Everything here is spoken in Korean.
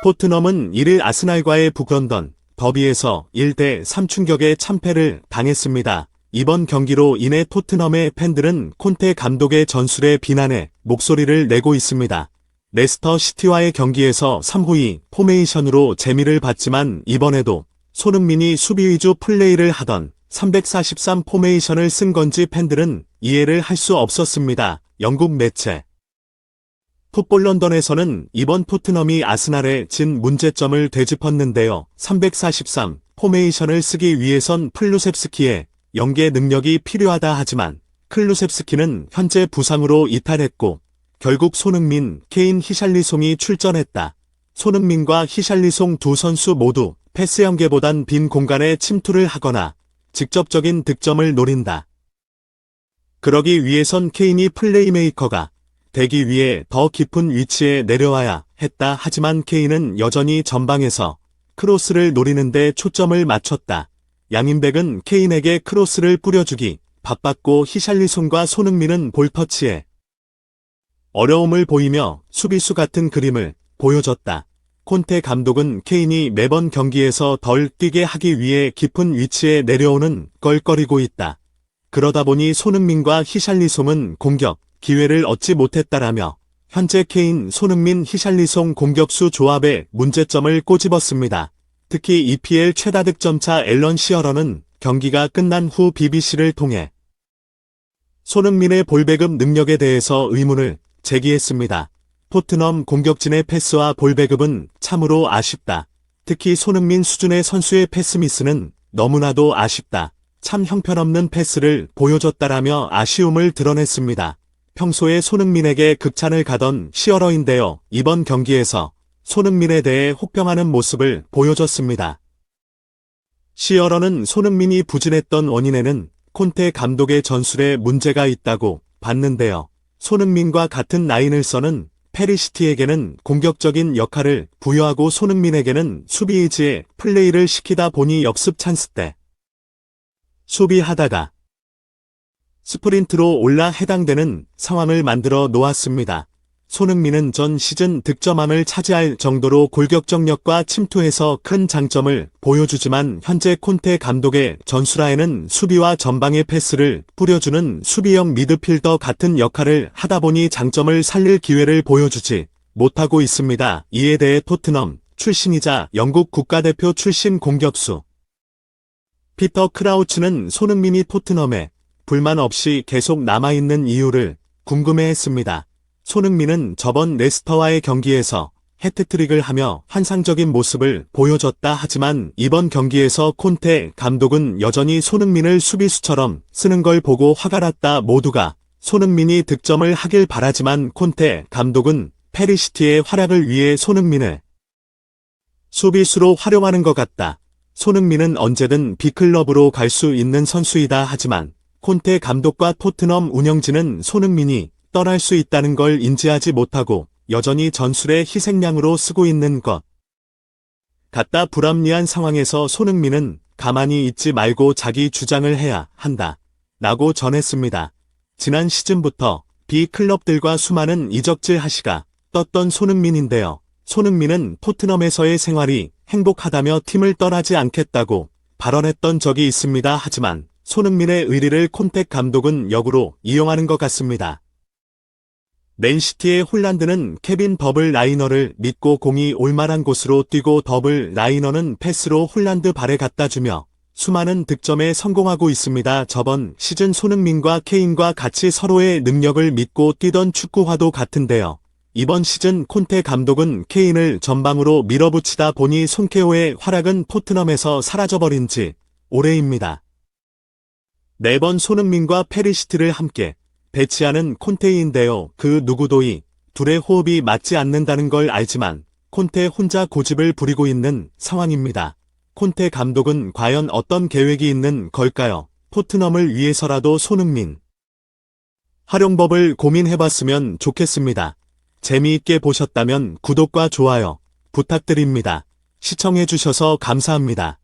토트넘은 1일 아스날과의 북런던 더비에서 1대3 충격의 참패를 당했습니다. 이번 경기로 인해 토트넘의 팬들은 콘테 감독의 전술에 비난의 목소리를 내고 있습니다. 레스터 시티와의 경기에서 3호2 포메이션으로 재미를 봤지만 이번에도 손흥민이 수비 위주 플레이를 하던 343 포메이션을 쓴 건지 팬들은 이해를 할 수 없었습니다. 영국 매체 풋볼 런던에서는 이번 토트넘이 아스날에 진 문제점을 되짚었는데요. 343 포메이션을 쓰기 위해선 플루셉스키의 연계 능력이 필요하다 하지만 클루셉스키는 현재 부상으로 이탈했고 결국 손흥민, 케인, 히샬리송이 출전했다. 손흥민과 히샬리송 두 선수 모두 패스 연계보단 빈 공간에 침투를 하거나 직접적인 득점을 노린다. 그러기 위해선 케인이 플레이메이커가 되기 위해 더 깊은 위치에 내려와야 했다. 하지만 케인은 여전히 전방에서 크로스를 노리는데 초점을 맞췄다. 양인백은 케인에게 크로스를 뿌려주기 바빴고 히샬리송과 손흥민은 볼터치에 어려움을 보이며 수비수 같은 그림을 보여줬다. 콘테 감독은 케인이 매번 경기에서 덜 뛰게 하기 위해 깊은 위치에 내려오는 걸 꺼리고 있다. 그러다 보니 손흥민과 히샬리송은 공격 기회를 얻지 못했다라며 현재 케인, 손흥민, 히샬리송 공격수 조합에 문제점을 꼬집었습니다. 특히 EPL 최다 득점차 앨런 시어러는 경기가 끝난 후 BBC를 통해 손흥민의 볼배급 능력에 대해서 의문을 제기했습니다. 토트넘 공격진의 패스와 볼배급은 참으로 아쉽다. 특히 손흥민 수준의 선수의 패스미스는 너무나도 아쉽다. 참 형편없는 패스를 보여줬다라며 아쉬움을 드러냈습니다. 평소에 손흥민에게 극찬을 가던 시어러인데요. 이번 경기에서 손흥민에 대해 혹평하는 모습을 보여줬습니다. 시어러는 손흥민이 부진했던 원인에는 콘테 감독의 전술에 문제가 있다고 봤는데요. 손흥민과 같은 라인을 써는 페리시티에게는 공격적인 역할을 부여하고 손흥민에게는 수비 의지의 플레이를 시키다 보니 역습 찬스 때 수비하다가 스프린트로 올라 해당되는 상황을 만들어 놓았습니다. 손흥민은 전 시즌 득점왕을 차지할 정도로 골격정력과 침투에서 큰 장점을 보여주지만 현재 콘테 감독의 전술하에는 수비와 전방의 패스를 뿌려주는 수비형 미드필더 같은 역할을 하다 보니 장점을 살릴 기회를 보여주지 못하고 있습니다. 이에 대해 토트넘 출신이자 영국 국가대표 출신 공격수 피터 크라우치는 손흥민이 토트넘에 불만 없이 계속 남아있는 이유를 궁금해했습니다. 손흥민은 저번 레스터와의 경기에서 해트트릭을 하며 환상적인 모습을 보여줬다 하지만 이번 경기에서 콘테 감독은 여전히 손흥민을 수비수처럼 쓰는 걸 보고 화가 났다. 모두가 손흥민이 득점을 하길 바라지만 콘테 감독은 페리시티의 활약을 위해 손흥민을 수비수로 활용하는 것 같다. 손흥민은 언제든 B클럽으로 갈 수 있는 선수이다 하지만 콘테 감독과 토트넘 운영진은 손흥민이 떠날 수 있다는 걸 인지하지 못하고 여전히 전술의 희생양으로 쓰고 있는 것 같다. 불합리한 상황에서 손흥민은 가만히 있지 말고 자기 주장을 해야 한다. 라고 전했습니다. 지난 시즌부터 B클럽들과 수많은 이적질 하시가 떴던 손흥민인데요. 손흥민은 토트넘에서의 생활이 행복하다며 팀을 떠나지 않겠다고 발언했던 적이 있습니다. 하지만 손흥민의 의리를 콘테 감독은 역으로 이용하는 것 같습니다. 맨시티의 홀란드는 케빈 더블 라이너를 믿고 공이 올만한 곳으로 뛰고 더블 라이너는 패스로 홀란드 발에 갖다 주며 수많은 득점에 성공하고 있습니다. 저번 시즌 손흥민과 케인과 같이 서로의 능력을 믿고 뛰던 축구화도 같은데요. 이번 시즌 콘테 감독은 케인을 전방으로 밀어붙이다 보니 손케오의 활약은 토트넘에서 사라져버린 지 오래입니다. 매번 손흥민과 페리시티를 함께 배치하는 콘테인데요. 그 누구도 이 둘의 호흡이 맞지 않는다는 걸 알지만 콘테 혼자 고집을 부리고 있는 상황입니다. 콘테 감독은 과연 어떤 계획이 있는 걸까요? 토트넘을 위해서라도 손흥민 활용법을 고민해봤으면 좋겠습니다. 재미있게 보셨다면 구독과 좋아요 부탁드립니다. 시청해주셔서 감사합니다.